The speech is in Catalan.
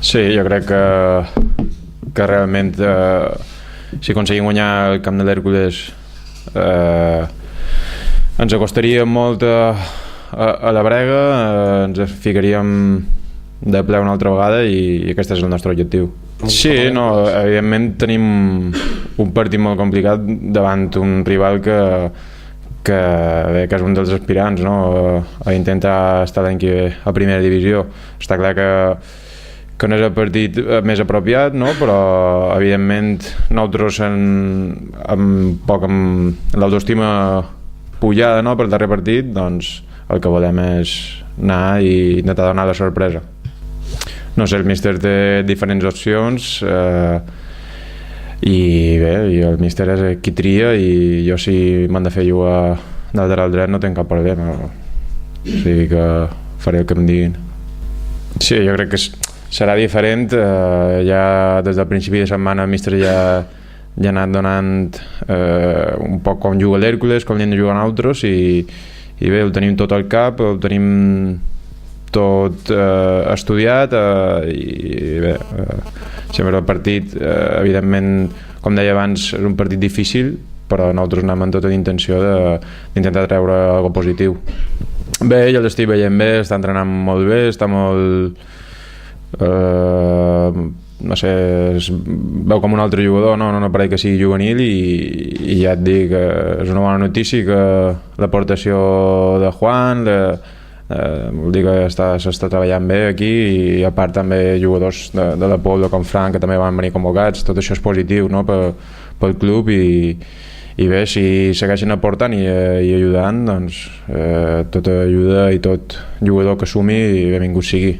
Sí, jo crec que realment si aconseguim guanyar el camp de l'Hèrcules ens acostaríem molt a la brega, ens ficaríem de ple una altra vegada i aquest és el nostre objectiu. Sí, no, evidentment tenim un partit molt complicat davant un rival que és un dels aspirants, no? A intentar estar l'any que ve a primera divisió. Està clar que no és el partit més apropiat, no? Però evidentment nosaltres amb l'autoestima pujada, no? Per el darrer partit, doncs el que volem és anar i intentar donar la sorpresa. No sé, el míster té diferents opcions i bé, el míster és qui tria i jo si m'han de fer jugar de lateral dret no tinc cap problema, o sigui que faré el que em diguin. Sí, jo crec que serà diferent, ja des del principi de setmana el míster ja ha anat donant un poc com juga l'Hèrcules, com hem de jugar nosaltres i bé, ho tenim tot al cap, ho tenim tot estudiat i bé, sempre el partit evidentment, com deia abans, és un partit difícil, però nosaltres anem amb tota l'intenció d'intentar treure alguna cosa positiu. Bé, jo l'estic veient bé, està entrenant molt bé, està molt no sé, es veu com un altre jugador, no pareix que sigui juvenil i ja et dic, és una bona notícia que l'aportació de Juan vol dir que s'està treballant bé aquí i a part també jugadors de la Pobla com Frank que també van venir convocats, tot això és positiu, no? Pel club i bé, si segueixen aportant i ajudant, doncs tota ajuda i tot jugador que sumi benvingut sigui.